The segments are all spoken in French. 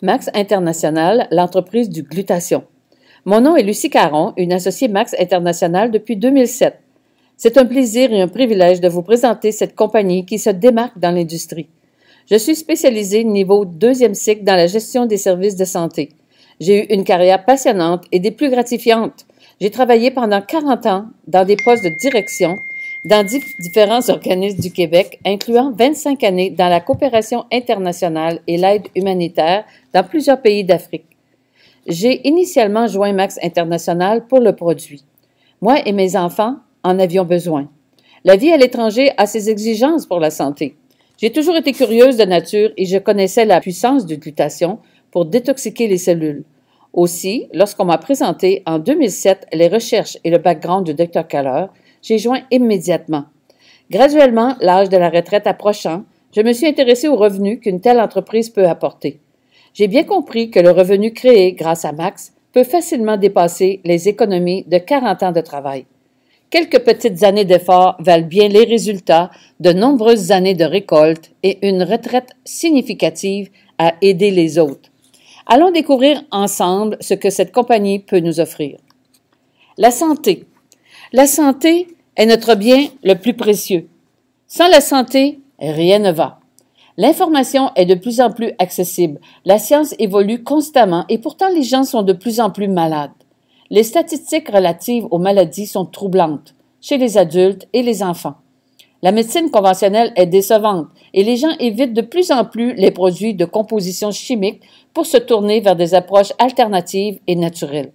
Max International, l'entreprise du glutathion. Mon nom est Lucie Caron, une associée Max International depuis 2007. C'est un plaisir et un privilège de vous présenter cette compagnie qui se démarque dans l'industrie. Je suis spécialisée niveau deuxième cycle dans la gestion des services de santé. J'ai eu une carrière passionnante et des plus gratifiantes. J'ai travaillé pendant 40 ans dans des postes de direction dans différents organismes du Québec, incluant 25 années dans la coopération internationale et l'aide humanitaire dans plusieurs pays d'Afrique. J'ai initialement joint Max International pour le produit. Moi et mes enfants en avions besoin. La vie à l'étranger a ses exigences pour la santé. J'ai toujours été curieuse de nature et je connaissais la puissance du glutathion pour détoxiquer les cellules. Aussi, lorsqu'on m'a présenté en 2007 les recherches et le background du Dr Keller, j'ai joint immédiatement. Graduellement, l'âge de la retraite approchant, je me suis intéressée aux revenus qu'une telle entreprise peut apporter. J'ai bien compris que le revenu créé grâce à Max peut facilement dépasser les économies de 40 ans de travail. Quelques petites années d'effort valent bien les résultats de nombreuses années de récolte et une retraite significative à aider les autres. Allons découvrir ensemble ce que cette compagnie peut nous offrir. La santé. La santé est notre bien le plus précieux. Sans la santé, rien ne va. L'information est de plus en plus accessible. La science évolue constamment et pourtant les gens sont de plus en plus malades. Les statistiques relatives aux maladies sont troublantes chez les adultes et les enfants. La médecine conventionnelle est décevante et les gens évitent de plus en plus les produits de composition chimique pour se tourner vers des approches alternatives et naturelles.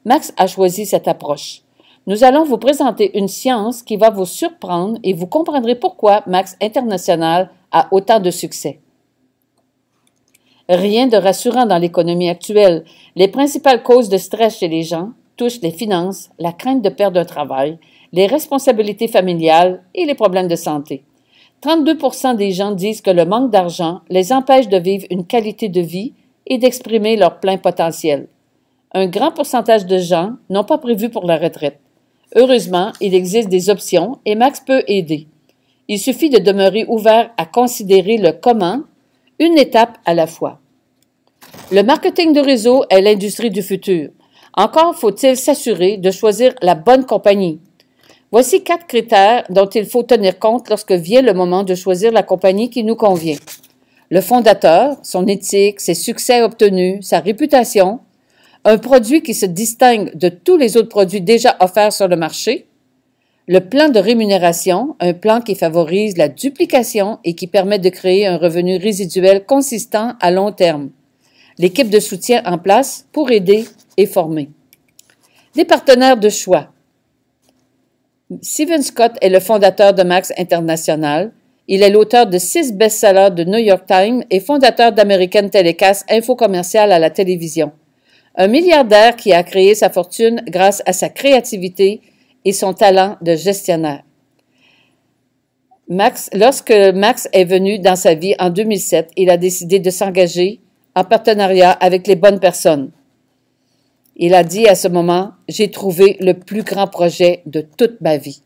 Max a choisi cette approche. Nous allons vous présenter une science qui va vous surprendre et vous comprendrez pourquoi Max International a autant de succès. Rien de rassurant dans l'économie actuelle. Les principales causes de stress chez les gens touchent les finances, la crainte de perdre un travail, les responsabilités familiales et les problèmes de santé. 32% des gens disent que le manque d'argent les empêche de vivre une qualité de vie et d'exprimer leur plein potentiel. Un grand pourcentage de gens n'ont pas prévu pour la retraite. Heureusement, il existe des options et Max peut aider. Il suffit de demeurer ouvert à considérer le comment, une étape à la fois. Le marketing de réseau est l'industrie du futur. Encore faut-il s'assurer de choisir la bonne compagnie. Voici 4 critères dont il faut tenir compte lorsque vient le moment de choisir la compagnie qui nous convient. Le fondateur, son éthique, ses succès obtenus, sa réputation, un produit qui se distingue de tous les autres produits déjà offerts sur le marché, le plan de rémunération, un plan qui favorise la duplication et qui permet de créer un revenu résiduel consistant à long terme, l'équipe de soutien en place pour aider et former. Des partenaires de choix. Steven Scott est le fondateur de Max International. Il est l'auteur de 6 best-sellers de New York Times et fondateur d'American Telecast Info Commercial à la télévision. Un milliardaire qui a créé sa fortune grâce à sa créativité et son talent de gestionnaire. Lorsque Max est venu dans sa vie en 2007, il a décidé de s'engager en partenariat avec les bonnes personnes. Il a dit à ce moment, « J'ai trouvé le plus grand projet de toute ma vie ».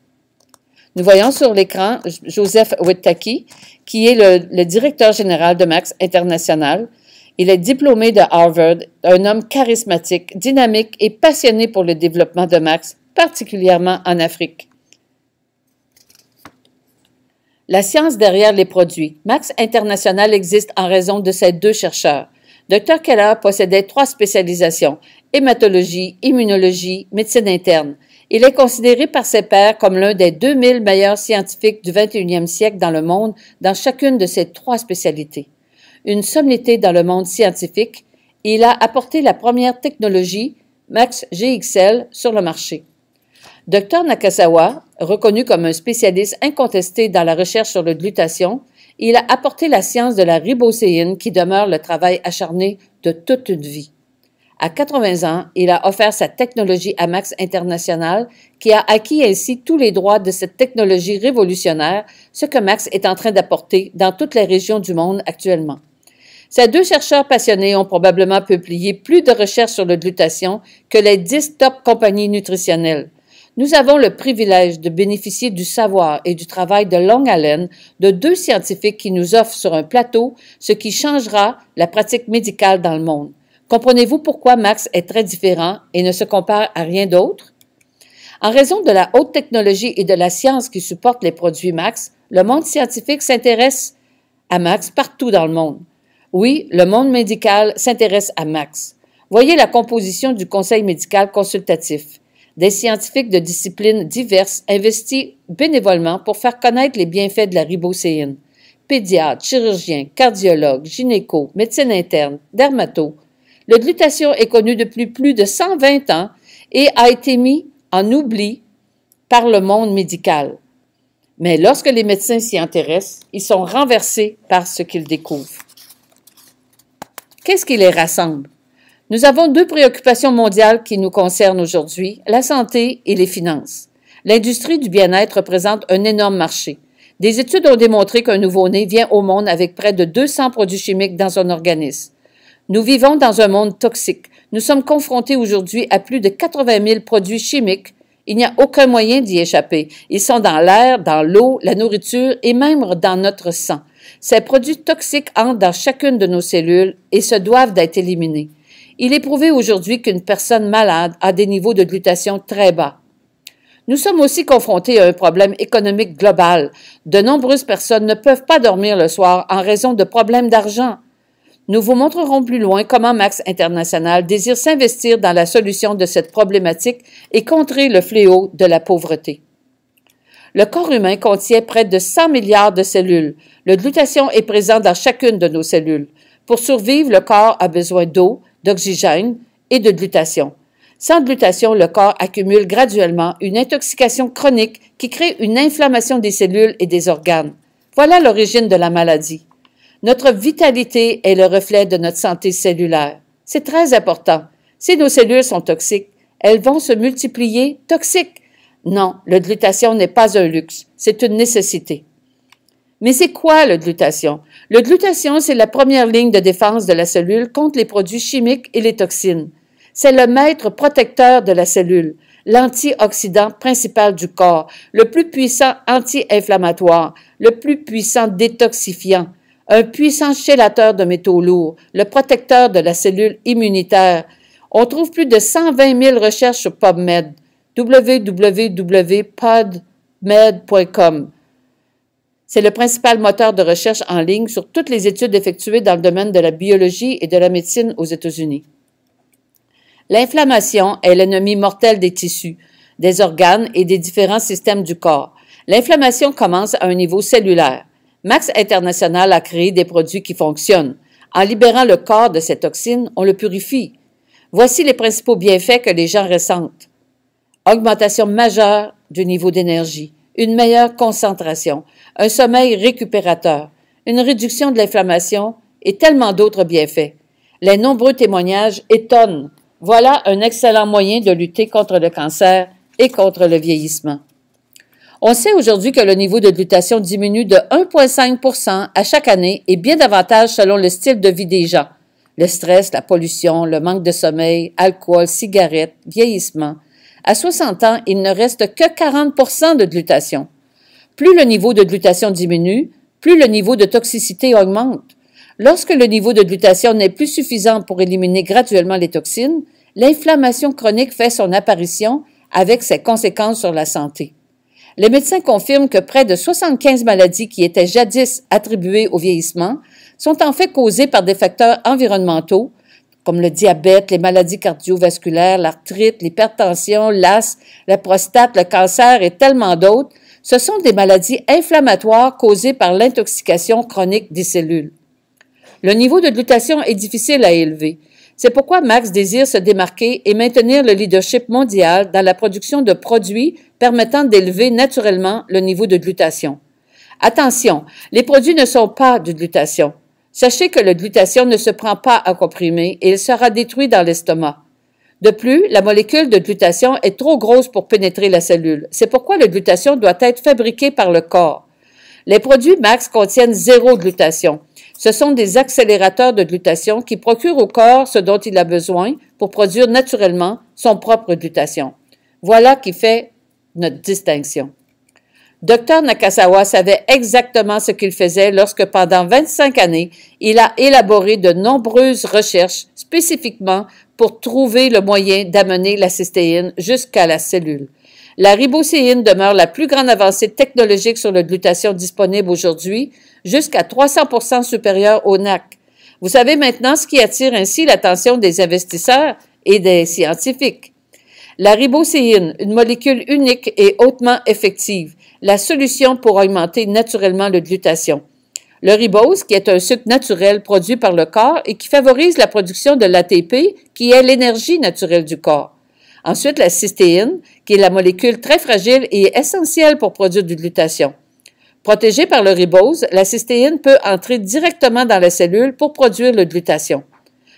Nous voyons sur l'écran Joseph Wittek, qui est le directeur général de Max International. Il est diplômé de Harvard, un homme charismatique, dynamique et passionné pour le développement de Max, particulièrement en Afrique. La science derrière les produits. Max International existe en raison de ses 2 chercheurs. Dr Keller possédait 3 spécialisations, hématologie, immunologie, médecine interne. Il est considéré par ses pairs comme l'un des 2000 meilleurs scientifiques du 21e siècle dans le monde dans chacune de ces 3 spécialités. Une sommité dans le monde scientifique, il a apporté la première technologie, Max GXL, sur le marché. Dr Nakazawa, reconnu comme un spécialiste incontesté dans la recherche sur le glutathion, il a apporté la science de la ribocéine qui demeure le travail acharné de toute une vie. À 80 ans, il a offert sa technologie à Max International, qui a acquis ainsi tous les droits de cette technologie révolutionnaire, ce que Max est en train d'apporter dans toutes les régions du monde actuellement. Ces 2 chercheurs passionnés ont probablement publié plus de recherches sur le glutathion que les 10 top compagnies nutritionnelles. Nous avons le privilège de bénéficier du savoir et du travail de longue haleine de deux scientifiques qui nous offrent sur un plateau ce qui changera la pratique médicale dans le monde. Comprenez-vous pourquoi Max est très différent et ne se compare à rien d'autre? En raison de la haute technologie et de la science qui supportent les produits Max, le monde scientifique s'intéresse à Max partout dans le monde. Oui, le monde médical s'intéresse à Max. Voyez la composition du Conseil médical consultatif. Des scientifiques de disciplines diverses investis bénévolement pour faire connaître les bienfaits de la ribocéine. Pédiatres, chirurgiens, cardiologues, gynécos, médecine interne, dermatos. Le glutathion est connu depuis plus de 120 ans et a été mis en oubli par le monde médical. Mais lorsque les médecins s'y intéressent, ils sont renversés par ce qu'ils découvrent. Qu'est-ce qui les rassemble? Nous avons deux préoccupations mondiales qui nous concernent aujourd'hui, la santé et les finances. L'industrie du bien-être représente un énorme marché. Des études ont démontré qu'un nouveau-né vient au monde avec près de 200 produits chimiques dans son organisme. Nous vivons dans un monde toxique. Nous sommes confrontés aujourd'hui à plus de 80 000 produits chimiques. Il n'y a aucun moyen d'y échapper. Ils sont dans l'air, dans l'eau, la nourriture et même dans notre sang. Ces produits toxiques entrent dans chacune de nos cellules et se doivent d'être éliminés. Il est prouvé aujourd'hui qu'une personne malade a des niveaux de glutathion très bas. Nous sommes aussi confrontés à un problème économique global. De nombreuses personnes ne peuvent pas dormir le soir en raison de problèmes d'argent. Nous vous montrerons plus loin comment Max International désire s'investir dans la solution de cette problématique et contrer le fléau de la pauvreté. Le corps humain contient près de 100 milliards de cellules. Le glutathion est présent dans chacune de nos cellules. Pour survivre, le corps a besoin d'eau, d'oxygène et de glutathion. Sans glutathion, le corps accumule graduellement une intoxication chronique qui crée une inflammation des cellules et des organes. Voilà l'origine de la maladie. Notre vitalité est le reflet de notre santé cellulaire. C'est très important. Si nos cellules sont toxiques, elles vont se multiplier toxiques. Non, le glutathion n'est pas un luxe, c'est une nécessité. Mais c'est quoi le glutathion? Le glutathion, c'est la première ligne de défense de la cellule contre les produits chimiques et les toxines. C'est le maître protecteur de la cellule, l'antioxydant principal du corps, le plus puissant anti-inflammatoire, le plus puissant détoxifiant, un puissant chélateur de métaux lourds, le protecteur de la cellule immunitaire. On trouve plus de 120 000 recherches sur PubMed, www.pubmed.com. C'est le principal moteur de recherche en ligne sur toutes les études effectuées dans le domaine de la biologie et de la médecine aux États-Unis. L'inflammation est l'ennemi mortel des tissus, des organes et des différents systèmes du corps. L'inflammation commence à un niveau cellulaire. Max International a créé des produits qui fonctionnent. En libérant le corps de ces toxines, on le purifie. Voici les principaux bienfaits que les gens ressentent. Augmentation majeure du niveau d'énergie, une meilleure concentration, un sommeil récupérateur, une réduction de l'inflammation et tellement d'autres bienfaits. Les nombreux témoignages étonnent. Voilà un excellent moyen de lutter contre le cancer et contre le vieillissement. On sait aujourd'hui que le niveau de glutathion diminue de 1,5 % à chaque année et bien davantage selon le style de vie des gens. Le stress, la pollution, le manque de sommeil, alcool, cigarettes, vieillissement. À 60 ans, il ne reste que 40 % de glutathion. Plus le niveau de glutathion diminue, plus le niveau de toxicité augmente. Lorsque le niveau de glutathion n'est plus suffisant pour éliminer graduellement les toxines, l'inflammation chronique fait son apparition avec ses conséquences sur la santé. Les médecins confirment que près de 75 maladies qui étaient jadis attribuées au vieillissement sont en fait causées par des facteurs environnementaux, comme le diabète, les maladies cardiovasculaires, l'arthrite, l'hypertension, l'asthme, la prostate, le cancer et tellement d'autres. Ce sont des maladies inflammatoires causées par l'intoxication chronique des cellules. Le niveau de glutathion est difficile à élever. C'est pourquoi Max désire se démarquer et maintenir le leadership mondial dans la production de produits permettant d'élever naturellement le niveau de glutathion. Attention, les produits ne sont pas du glutathion. Sachez que le glutathion ne se prend pas à comprimer et il sera détruit dans l'estomac. De plus, la molécule de glutathion est trop grosse pour pénétrer la cellule. C'est pourquoi le glutathion doit être fabriqué par le corps. Les produits Max contiennent zéro glutathion. Ce sont des accélérateurs de glutathion qui procurent au corps ce dont il a besoin pour produire naturellement son propre glutathion. Voilà qui fait notre distinction. Dr Nakazawa savait exactement ce qu'il faisait lorsque, pendant 25 années, il a élaboré de nombreuses recherches spécifiquement pour trouver le moyen d'amener la cystéine jusqu'à la cellule. La ribocéine demeure la plus grande avancée technologique sur la glutation disponible aujourd'hui, jusqu'à 300% supérieure au NAC. Vous savez maintenant ce qui attire ainsi l'attention des investisseurs et des scientifiques. La ribocéine, une molécule unique et hautement effective, la solution pour augmenter naturellement la glutation. Le ribose, qui est un sucre naturel produit par le corps et qui favorise la production de l'ATP, qui est l'énergie naturelle du corps. Ensuite, la cystéine, qui est la molécule très fragile et essentielle pour produire de glutation. Protégée par le ribose, la cystéine peut entrer directement dans la cellule pour produire la glutation.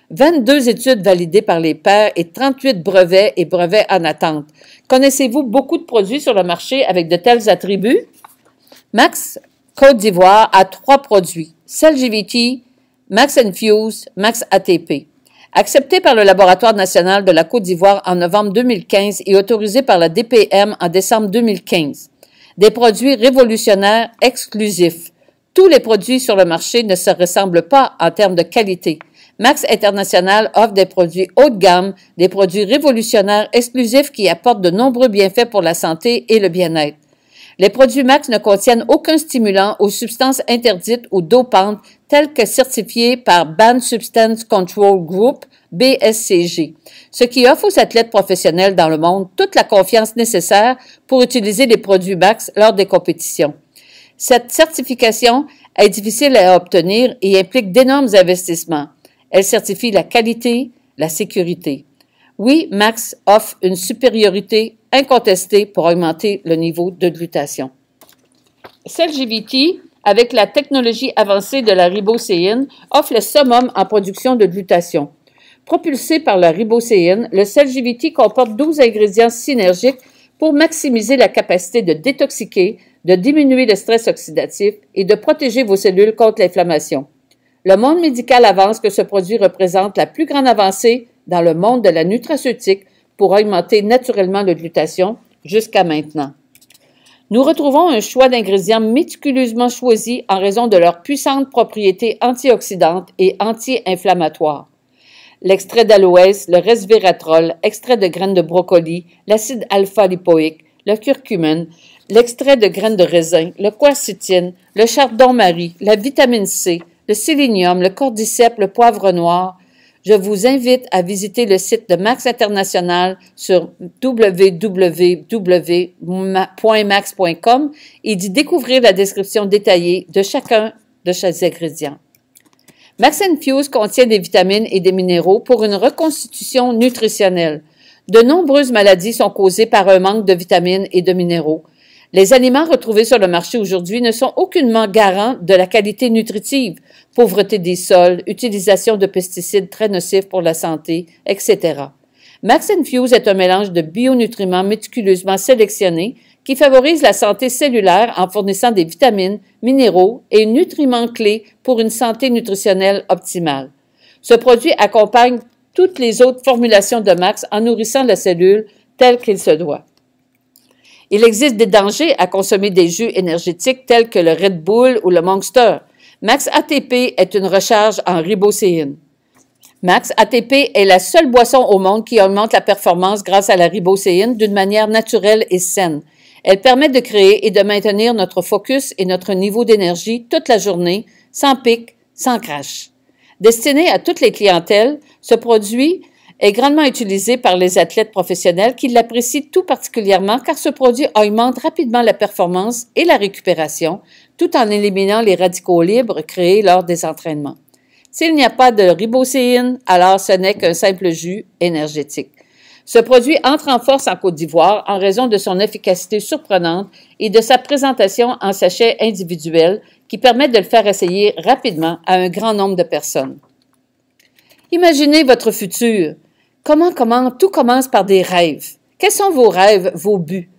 22 études validées par les pairs et 38 brevets et brevets en attente. Connaissez-vous beaucoup de produits sur le marché avec de tels attributs? Max Côte d'Ivoire a 3 produits, Celgivity, Max Infuse, Max ATP. Accepté par le Laboratoire national de la Côte d'Ivoire en novembre 2015 et autorisé par la DPM en décembre 2015. Des produits révolutionnaires exclusifs. Tous les produits sur le marché ne se ressemblent pas en termes de qualité. Max International offre des produits haut de gamme, des produits révolutionnaires exclusifs qui apportent de nombreux bienfaits pour la santé et le bien-être. Les produits Max ne contiennent aucun stimulant ou substances interdites ou dopantes telles que certifiées par Banned Substance Control Group, BSCG, ce qui offre aux athlètes professionnels dans le monde toute la confiance nécessaire pour utiliser les produits Max lors des compétitions. Cette certification est difficile à obtenir et implique d'énormes investissements. Elle certifie la qualité, la sécurité. Oui, Max offre une supériorité incontestée pour augmenter le niveau de glutation. Celgivity, avec la technologie avancée de la ribocéine, offre le summum en production de glutation. Propulsé par la ribocéine, le Celgivity comporte 12 ingrédients synergiques pour maximiser la capacité de détoxiquer, de diminuer le stress oxydatif et de protéger vos cellules contre l'inflammation. Le monde médical avance que ce produit représente la plus grande avancée dans le monde de la nutraceutique pour augmenter naturellement la glutation jusqu'à maintenant. Nous retrouvons un choix d'ingrédients méticuleusement choisis en raison de leurs puissantes propriétés antioxydantes et anti-inflammatoires. L'extrait d'aloès, le resveratrol, extrait de graines de brocoli, l'acide alpha-lipoïque, le curcumine, l'extrait de graines de raisin, le quercétine, le chardon-marie, la vitamine C, le sélénium, le cordyceps, le poivre noir. Je vous invite à visiter le site de Max International sur www.max.com et d'y découvrir la description détaillée de chacun de ces ingrédients. Max Infuse contient des vitamines et des minéraux pour une reconstitution nutritionnelle. De nombreuses maladies sont causées par un manque de vitamines et de minéraux. Les aliments retrouvés sur le marché aujourd'hui ne sont aucunement garants de la qualité nutritive, pauvreté des sols, utilisation de pesticides très nocifs pour la santé, etc. Max Infuse est un mélange de bionutriments méticuleusement sélectionnés qui favorise la santé cellulaire en fournissant des vitamines, minéraux et nutriments clés pour une santé nutritionnelle optimale. Ce produit accompagne toutes les autres formulations de Max en nourrissant la cellule telle qu'il se doit. Il existe des dangers à consommer des jus énergétiques tels que le Red Bull ou le Monster. Max ATP est une recharge en ribocéine. Max ATP est la seule boisson au monde qui augmente la performance grâce à la ribocéine d'une manière naturelle et saine. Elle permet de créer et de maintenir notre focus et notre niveau d'énergie toute la journée, sans pic, sans crash. Destiné à toutes les clientèles, ce produit est grandement utilisé par les athlètes professionnels qui l'apprécient tout particulièrement car ce produit augmente rapidement la performance et la récupération tout en éliminant les radicaux libres créés lors des entraînements. S'il n'y a pas de ribocéine, alors ce n'est qu'un simple jus énergétique. Ce produit entre en force en Côte d'Ivoire en raison de son efficacité surprenante et de sa présentation en sachets individuels qui permettent de le faire essayer rapidement à un grand nombre de personnes. Imaginez votre futur. Tout commence par des rêves. Quels sont vos rêves, vos buts?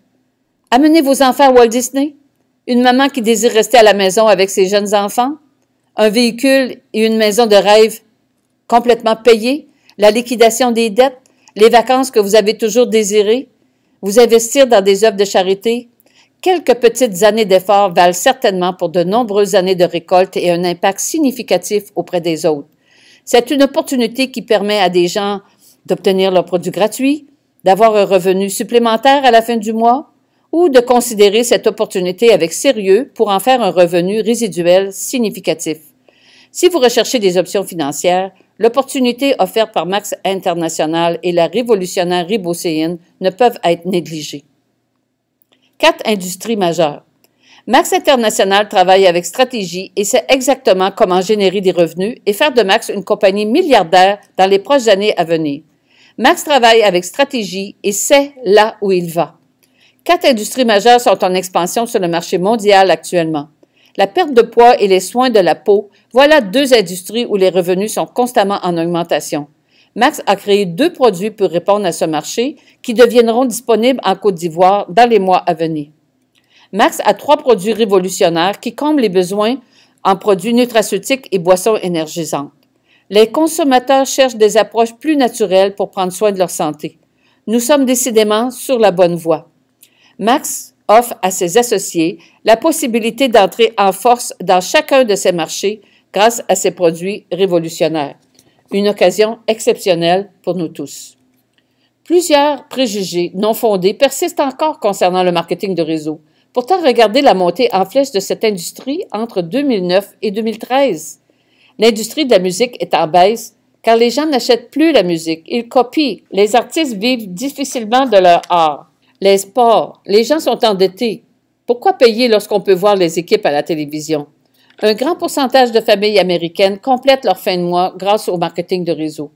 Amener vos enfants à Walt Disney? Une maman qui désire rester à la maison avec ses jeunes enfants? Un véhicule et une maison de rêve complètement payés? La liquidation des dettes? Les vacances que vous avez toujours désirées? Vous investir dans des œuvres de charité? Quelques petites années d'efforts valent certainement pour de nombreuses années de récolte et un impact significatif auprès des autres. C'est une opportunité qui permet à des gens d'obtenir leurs produits gratuits, d'avoir un revenu supplémentaire à la fin du mois, ou de considérer cette opportunité avec sérieux pour en faire un revenu résiduel significatif. Si vous recherchez des options financières, l'opportunité offerte par Max International et la révolutionnaire ribocéine ne peuvent être négligées. 4 industries majeures. Max International travaille avec stratégie et sait exactement comment générer des revenus et faire de Max une compagnie milliardaire dans les prochaines années à venir. Max travaille avec stratégie et sait là où il va. 4 industries majeures sont en expansion sur le marché mondial actuellement. La perte de poids et les soins de la peau, voilà 2 industries où les revenus sont constamment en augmentation. Max a créé 2 produits pour répondre à ce marché qui deviendront disponibles en Côte d'Ivoire dans les mois à venir. Max a 3 produits révolutionnaires qui comblent les besoins en produits nutraceutiques et boissons énergisantes. Les consommateurs cherchent des approches plus naturelles pour prendre soin de leur santé. Nous sommes décidément sur la bonne voie. Max offre à ses associés la possibilité d'entrer en force dans chacun de ces marchés grâce à ses produits révolutionnaires. Une occasion exceptionnelle pour nous tous. Plusieurs préjugés non fondés persistent encore concernant le marketing de réseau. Pourtant, regardez la montée en flèche de cette industrie entre 2009 et 2013. L'industrie de la musique est en baisse car les gens n'achètent plus la musique, ils copient. Les artistes vivent difficilement de leur art. Les sports, les gens sont endettés. Pourquoi payer lorsqu'on peut voir les équipes à la télévision? Un grand pourcentage de familles américaines complètent leur fin de mois grâce au marketing de réseau.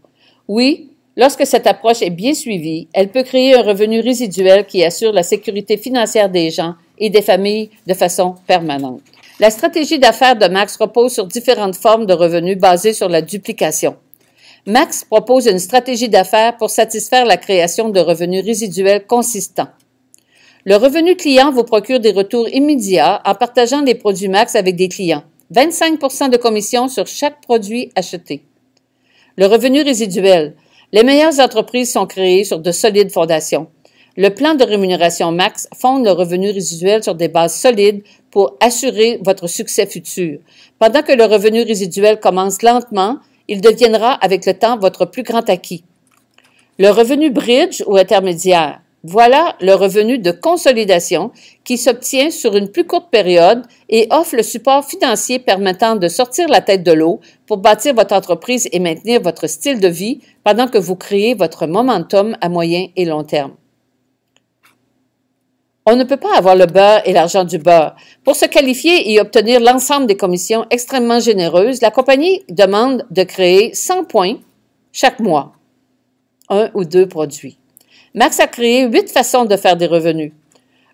Oui, lorsque cette approche est bien suivie, elle peut créer un revenu résiduel qui assure la sécurité financière des gens et des familles de façon permanente. La stratégie d'affaires de Max repose sur différentes formes de revenus basées sur la duplication. Max propose une stratégie d'affaires pour satisfaire la création de revenus résiduels consistants. Le revenu client vous procure des retours immédiats en partageant les produits Max avec des clients. 25 % de commission sur chaque produit acheté. Le revenu résiduel. Les meilleures entreprises sont créées sur de solides fondations. Le plan de rémunération Max fonde le revenu résiduel sur des bases solides pour assurer votre succès futur. Pendant que le revenu résiduel commence lentement, il deviendra avec le temps votre plus grand acquis. Le revenu bridge ou intermédiaire. Voilà le revenu de consolidation qui s'obtient sur une plus courte période et offre le support financier permettant de sortir la tête de l'eau pour bâtir votre entreprise et maintenir votre style de vie pendant que vous créez votre momentum à moyen et long terme. On ne peut pas avoir le beurre et l'argent du beurre. Pour se qualifier et obtenir l'ensemble des commissions extrêmement généreuses, la compagnie demande de créer 100 points chaque mois, 1 ou 2 produits. Max a créé 8 façons de faire des revenus.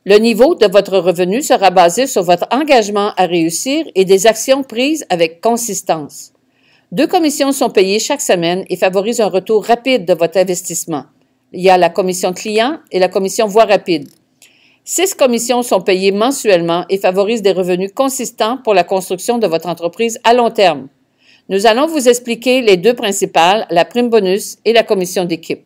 Le niveau de votre revenu sera basé sur votre engagement à réussir et des actions prises avec consistance. 2 commissions sont payées chaque semaine et favorisent un retour rapide de votre investissement. Il y a la commission client et la commission voie rapide. 6 commissions sont payées mensuellement et favorisent des revenus consistants pour la construction de votre entreprise à long terme. Nous allons vous expliquer les 2 principales, la prime bonus et la commission d'équipe.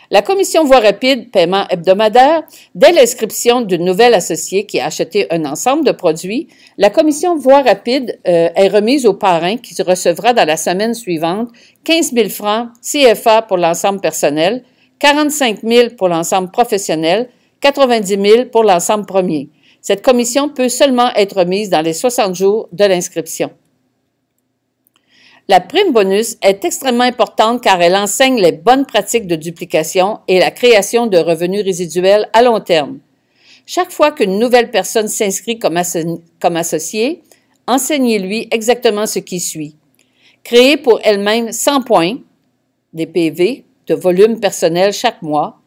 La commission voie rapide, paiement hebdomadaire, dès l'inscription d'une nouvelle associée qui a acheté un ensemble de produits, la commission voie rapide est remise au parrain qui recevra dans la semaine suivante 15 000 francs CFA pour l'ensemble personnel, 45 000 pour l'ensemble professionnel, 90 000 pour l'ensemble premier. Cette commission peut seulement être remise dans les 60 jours de l'inscription. La prime bonus est extrêmement importante car elle enseigne les bonnes pratiques de duplication et la création de revenus résiduels à long terme. Chaque fois qu'une nouvelle personne s'inscrit comme associé, enseignez-lui exactement ce qui suit. Créer pour elle-même 100 points, des PV, de volume personnel chaque mois.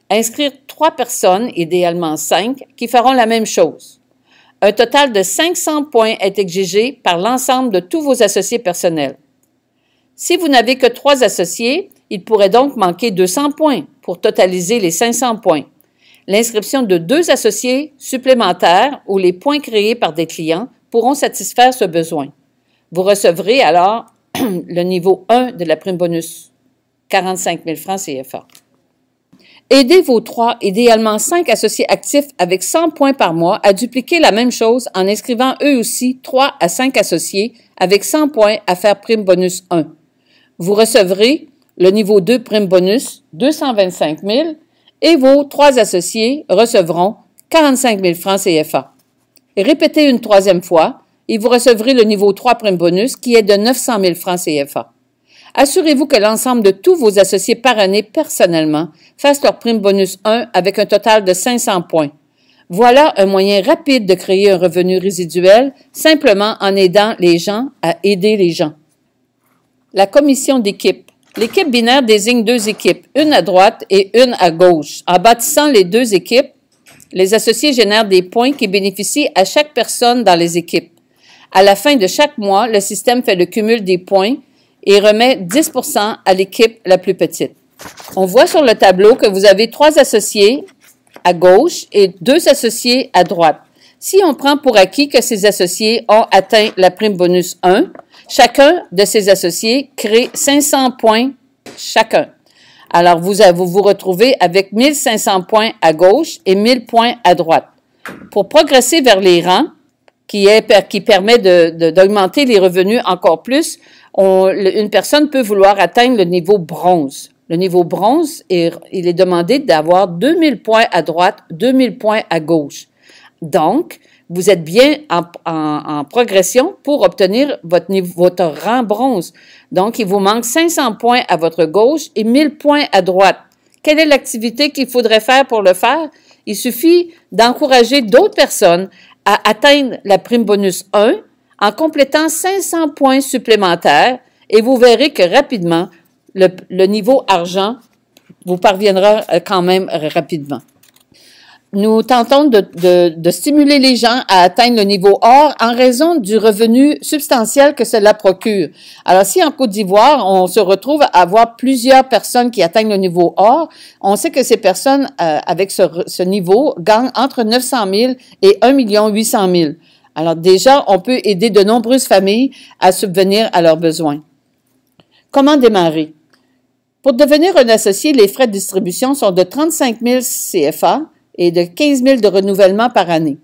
Inscrire 3 personnes, idéalement 5, qui feront la même chose. Un total de 500 points est exigé par l'ensemble de tous vos associés personnels. Si vous n'avez que 3 associés, il pourrait donc manquer 200 points pour totaliser les 500 points. L'inscription de 2 associés supplémentaires ou les points créés par des clients pourront satisfaire ce besoin. Vous recevrez alors le niveau 1 de la prime bonus, 45 000 francs CFA. Aidez vos 3, idéalement 5 associés actifs avec 100 points par mois à dupliquer la même chose en inscrivant eux aussi 3 à 5 associés avec 100 points à faire prime bonus 1. Vous recevrez le niveau 2 prime bonus 225 000 et vos 3 associés recevront 45 000 francs CFA. Et répétez une troisième fois et vous recevrez le niveau 3 prime bonus qui est de 900 000 francs CFA. Assurez-vous que l'ensemble de tous vos associés par année personnellement fassent leur prime bonus 1 avec un total de 500 points. Voilà un moyen rapide de créer un revenu résiduel simplement en aidant les gens à aider les gens. La commission d'équipe. L'équipe binaire désigne 2 équipes, une à droite et une à gauche. En bâtissant les 2 équipes, les associés génèrent des points qui bénéficient à chaque personne dans les équipes. À la fin de chaque mois, le système fait le cumul des points et remet 10 % à l'équipe la plus petite. On voit sur le tableau que vous avez 3 associés à gauche et 2 associés à droite. Si on prend pour acquis que ces associés ont atteint la prime bonus 1, chacun de ces associés crée 500 points chacun. Alors, vous vous retrouvez avec 1500 points à gauche et 1000 points à droite. Pour progresser vers les rangs, qui permet d'augmenter les revenus encore plus, une personne peut vouloir atteindre le niveau bronze. Le niveau bronze, il est demandé d'avoir 2000 points à droite, 2000 points à gauche. Donc, vous êtes bien en progression pour obtenir votre rang bronze. Donc, il vous manque 500 points à votre gauche et 1000 points à droite. Quelle est l'activité qu'il faudrait faire pour le faire? Il suffit d'encourager d'autres personnes à atteindre la prime bonus 1 en complétant 500 points supplémentaires et vous verrez que rapidement, le niveau argent vous parviendra quand même rapidement. Nous tentons de stimuler les gens à atteindre le niveau or en raison du revenu substantiel que cela procure. Alors, si en Côte d'Ivoire, on se retrouve à avoir plusieurs personnes qui atteignent le niveau or, on sait que ces personnes avec ce niveau gagnent entre 900 000 et 1 800 000. Alors déjà, on peut aider de nombreuses familles à subvenir à leurs besoins. Comment démarrer? Pour devenir un associé, les frais de distribution sont de 35 000 CFA et de 15 000 de renouvellement par année.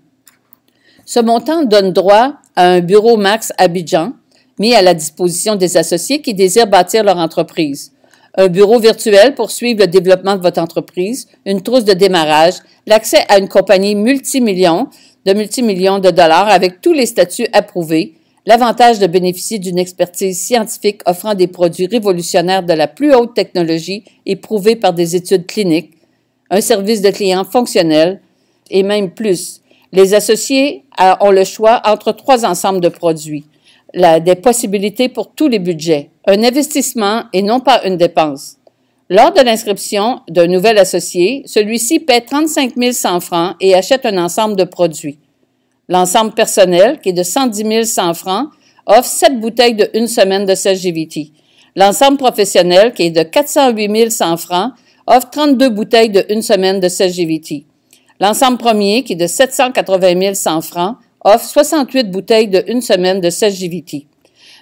Ce montant donne droit à un bureau Max Abidjan, mis à la disposition des associés qui désirent bâtir leur entreprise. Un bureau virtuel pour suivre le développement de votre entreprise, une trousse de démarrage, l'accès à une compagnie multimillions de dollars avec tous les statuts approuvés, l'avantage de bénéficier d'une expertise scientifique offrant des produits révolutionnaires de la plus haute technologie et prouvés par des études cliniques, un service de client fonctionnel et même plus. Les associés ont le choix entre 3 ensembles de produits, des possibilités pour tous les budgets, un investissement et non pas une dépense. Lors de l'inscription d'un nouvel associé, celui-ci paie 35 100 francs et achète un ensemble de produits. L'ensemble personnel, qui est de 110 100 francs, offre 7 bouteilles de 1 semaine de CELGVT. L'ensemble professionnel, qui est de 408 100 francs, offre 32 bouteilles de 1 semaine de CELGVT. L'ensemble premier, qui est de 780 100 francs, offre 68 bouteilles de 1 semaine de CELGVT.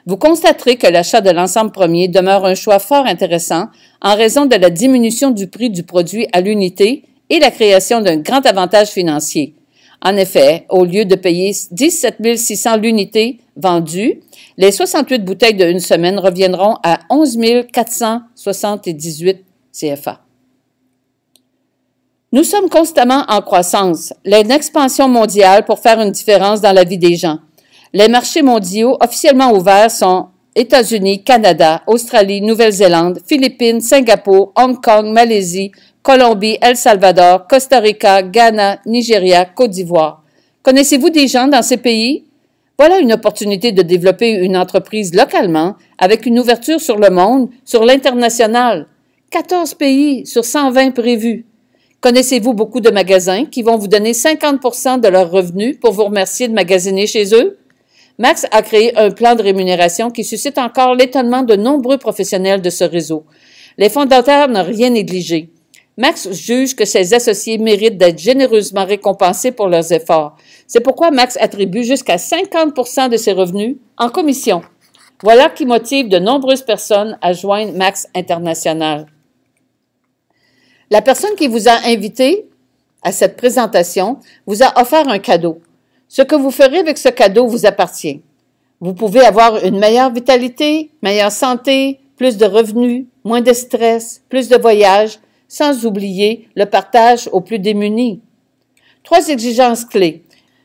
Vous constaterez que l'achat de l'ensemble premier demeure un choix fort intéressant en raison de la diminution du prix du produit à l'unité et la création d'un grand avantage financier. En effet, au lieu de payer 17 600 l'unité vendue, les 68 bouteilles de 1 semaine reviendront à 11 478 CFA. Nous sommes constamment en croissance, une expansion mondiale pour faire une différence dans la vie des gens. Les marchés mondiaux officiellement ouverts sont États-Unis, Canada, Australie, Nouvelle-Zélande, Philippines, Singapour, Hong Kong, Malaisie, Colombie, El Salvador, Costa Rica, Ghana, Nigeria, Côte d'Ivoire. Connaissez-vous des gens dans ces pays? Voilà une opportunité de développer une entreprise localement avec une ouverture sur le monde, sur l'international. 14 pays sur 120 prévus. Connaissez-vous beaucoup de magasins qui vont vous donner 50 % de leurs revenus pour vous remercier de magasiner chez eux? Max a créé un plan de rémunération qui suscite encore l'étonnement de nombreux professionnels de ce réseau. Les fondateurs n'ont rien négligé. Max juge que ses associés méritent d'être généreusement récompensés pour leurs efforts. C'est pourquoi Max attribue jusqu'à 50 % de ses revenus en commission. Voilà qui motive de nombreuses personnes à joindre Max International. La personne qui vous a invité à cette présentation vous a offert un cadeau. Ce que vous ferez avec ce cadeau vous appartient. Vous pouvez avoir une meilleure vitalité, meilleure santé, plus de revenus, moins de stress, plus de voyages, sans oublier le partage aux plus démunis. 3 exigences clés.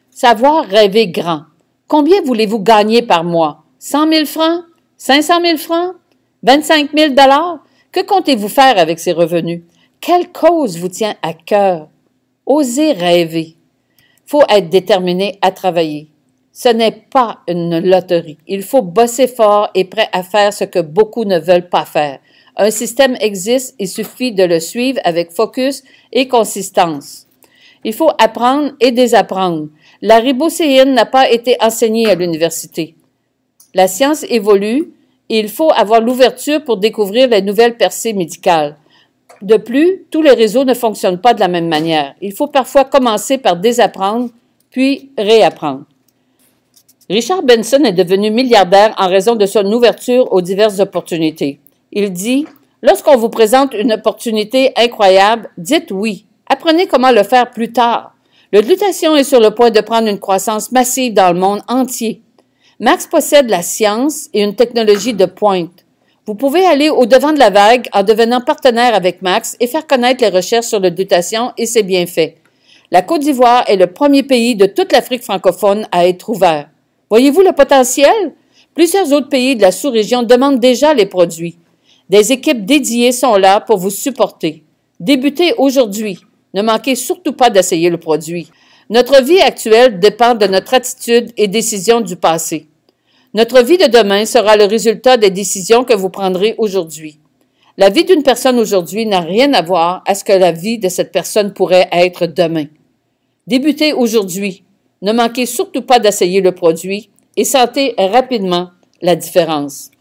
Savoir rêver grand. Combien voulez-vous gagner par mois? 100 000 francs? 500 000 francs? 25 000 $? Que comptez-vous faire avec ces revenus? Quelle cause vous tient à cœur? Osez rêver. Faut être déterminé à travailler. Ce n'est pas une loterie. Il faut bosser fort et prêt à faire ce que beaucoup ne veulent pas faire. Un système existe, il suffit de le suivre avec focus et consistance. Il faut apprendre et désapprendre. La ribocéine n'a pas été enseignée à l'université. La science évolue et il faut avoir l'ouverture pour découvrir les nouvelles percées médicales. De plus, tous les réseaux ne fonctionnent pas de la même manière. Il faut parfois commencer par désapprendre, puis réapprendre. Richard Benson est devenu milliardaire en raison de son ouverture aux diverses opportunités. Il dit « Lorsqu'on vous présente une opportunité incroyable, dites oui. Apprenez comment le faire plus tard. Le glutathion est sur le point de prendre une croissance massive dans le monde entier. Max possède la science et une technologie de pointe. Vous pouvez aller au-devant de la vague en devenant partenaire avec Max et faire connaître les recherches sur le glutathion et ses bienfaits. La Côte d'Ivoire est le premier pays de toute l'Afrique francophone à être ouvert. Voyez-vous le potentiel? Plusieurs autres pays de la sous-région demandent déjà les produits. Des équipes dédiées sont là pour vous supporter. Débutez aujourd'hui. Ne manquez surtout pas d'essayer le produit. Notre vie actuelle dépend de notre attitude et décisions du passé. Notre vie de demain sera le résultat des décisions que vous prendrez aujourd'hui. La vie d'une personne aujourd'hui n'a rien à voir à ce que la vie de cette personne pourrait être demain. Débutez aujourd'hui. Ne manquez surtout pas d'essayer le produit et sentez rapidement la différence.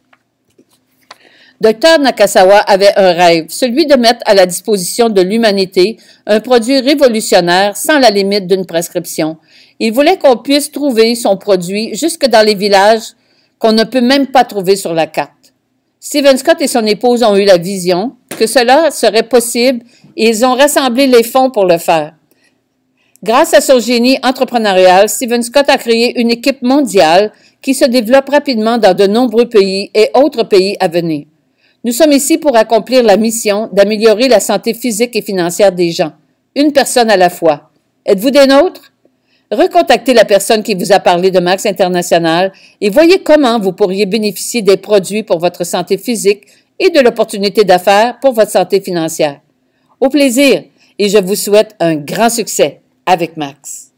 Dr Nakasawa avait un rêve, celui de mettre à la disposition de l'humanité un produit révolutionnaire sans la limite d'une prescription. Il voulait qu'on puisse trouver son produit jusque dans les villages qu'on ne peut même pas trouver sur la carte. Stephen Scott et son épouse ont eu la vision que cela serait possible et ils ont rassemblé les fonds pour le faire. Grâce à son génie entrepreneurial, Stephen Scott a créé une équipe mondiale qui se développe rapidement dans de nombreux pays et autres pays à venir. Nous sommes ici pour accomplir la mission d'améliorer la santé physique et financière des gens, une personne à la fois. Êtes-vous des nôtres? Recontactez la personne qui vous a parlé de Max International et voyez comment vous pourriez bénéficier des produits pour votre santé physique et de l'opportunité d'affaires pour votre santé financière. Au plaisir et je vous souhaite un grand succès avec Max.